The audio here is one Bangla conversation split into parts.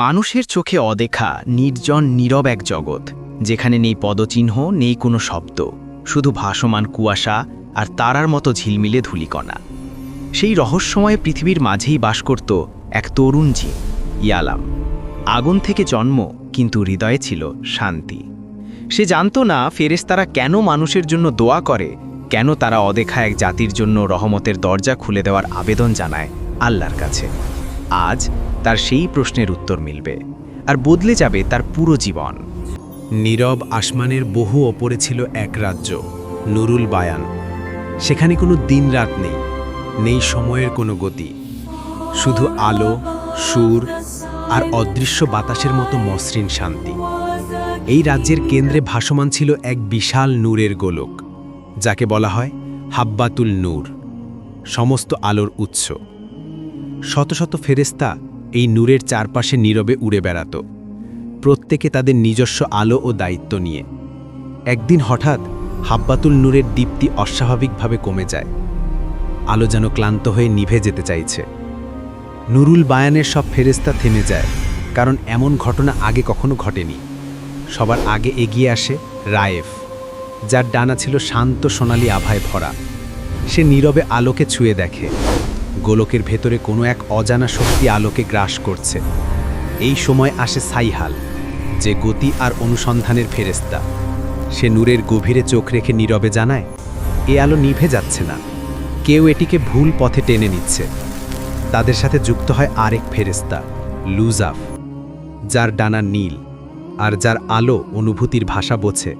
মানুষের চোখে অদেখা নির্জন নীরব এক জগৎ, যেখানে নেই পদচিহ্ন, নেই কোনো শব্দ, শুধু ভাসমান কুয়াশা আর তারার মতো ঝিলমিলে ধূলিকণা। সেই রহস্যময় পৃথিবীর মাঝেই বাস করত এক তরুণ জিন, ইয়ালাম। আগুন থেকে জন্ম, কিন্তু হৃদয়ে ছিল শান্তি। সে জানত না ফেরেশতারা কেন মানুষের জন্য দোয়া করে, কেন তারা অদেখা এক জাতির জন্য রহমতের দরজা খুলে দেওয়ার আবেদন জানায় আল্লাহর কাছে। আজ তার সেই প্রশ্নের উত্তর মিলবে, আর বদলে যাবে তার পুরো জীবন। নীরব আসমানের বহু ওপরে ছিল এক রাজ্য, নুরুল বায়ান। সেখানে কোনো দিন রাত নেই, নেই সময়ের কোনো গতি, শুধু আলো, সুর আর অদৃশ্য বাতাসের মতো মসৃণ শান্তি। এই রাজ্যের কেন্দ্রে ভাসমান ছিল এক বিশাল নূরের গোলক, যাকে বলা হয় হাব্বাতুল নূর, সমস্ত আলোর উৎস। শত শত ফেরেশতা এই নূরের চারপাশে নীরবে উড়ে বেড়াত, প্রত্যেকে তাদের নিজস্ব আলো ও দায়িত্ব নিয়ে। একদিন হঠাৎ হাব্বাতুল নূরের দীপ্তি অস্বাভাবিকভাবে কমে যায়। আলো যেন ক্লান্ত হয়ে নিভে যেতে চাইছে। নুরুল বায়ানের সব ফেরেশতা থেমে যায়, কারণ এমন ঘটনা আগে কখনো ঘটেনি। সবার আগে এগিয়ে আসে রায়েফ, যার ডানা ছিল শান্ত সোনালি আভায় ভরা। সে নীরবে আলোকে ছুঁয়ে দেখে, গোলকের ভেতরে কোনো এক অজানা শক্তি আলোকে গ্রাস করছে। এই সময় আসে সাইহাল, যে গতি আর অনুসন্ধানের ফেরেশতা। সে নূরের গভীরে চোখ রেখে নীরবে জানায়, এ আলো নিভে যাচ্ছে না, কেউ এটিকে ভুল পথে টেনে নিচ্ছে। তাদের সাথে যুক্ত হয় আরেক ফেরেশতা, লুজাফ, যার ডানা নীল আর যার আলো অনুভূতির ভাষা বোঝে।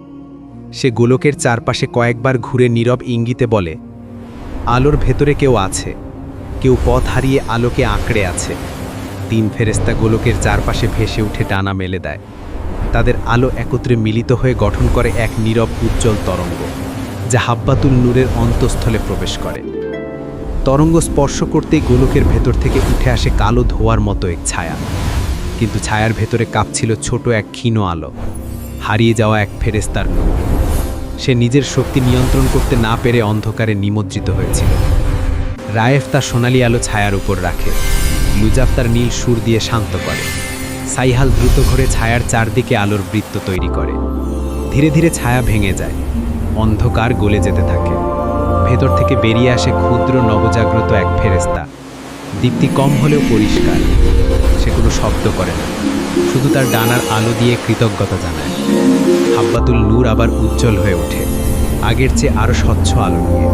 সে গোলকের চারপাশে কয়েকবার ঘুরে নীরব ইঙ্গিতে বলে, আলোর ভেতরে কেউ আছে, কেউ পথ হারিয়ে আলোকে আঁকড়ে আছে। তিন ফেরেশতা গোলকের চারপাশে ভেসে উঠে ডানা মেলে দেয়। তাদের আলো একত্রে মিলিত হয়ে গঠন করে এক নীরব উজ্জ্বল তরঙ্গ, যা হাব্বাতুল নূরের অন্তঃস্থলে প্রবেশ করে। তরঙ্গ স্পর্শ করতেই গোলকের ভেতর থেকে উঠে আসে কালো ধোয়ার মতো এক ছায়া। কিন্তু ছায়ার ভেতরে কাঁপছিল ছোট এক ক্ষীণ আলো, হারিয়ে যাওয়া এক ফেরেশতার নূর। সে নিজের শক্তি নিয়ন্ত্রণ করতে না পেরে অন্ধকারে নিমজ্জিত হয়েছিল। রায়েফ তার সোনালি আলো ছায়ার উপর রাখে, লুজাফ তার নীল সুর দিয়ে শান্ত করে। সাইহাল দ্রুত ঘরে ছায়ার চারদিকে আলোর বৃত্ত তৈরি করে। ধীরে ধীরে ছায়া ভেঙে যায়, অন্ধকার গলে যেতে থাকে। ভেতর থেকে বেরিয়ে আসে ক্ষুদ্র নবজাগ্রত এক ফেরেশতা। দীপ্তি কম হলেও পরিষ্কার। সে কোনো শব্দ করে না, শুধু তার ডানার আলো দিয়ে কৃতজ্ঞতা জানায়। হাব্বাতুল নূর আবার উজ্জ্বল হয়ে ওঠে, আগের চেয়ে আরও স্বচ্ছ আলো নিয়ে।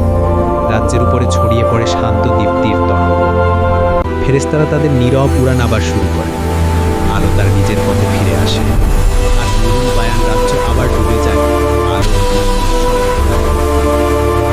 রাজ্যের উপরে ছড়িয়ে পড়ে শান্ত দীপ্তির তরঙ্গ। ফেরেশতারা তাদের নীরব উড়ান আবার শুরু করে। আলো তার নিজের পথে ফিরে আসে।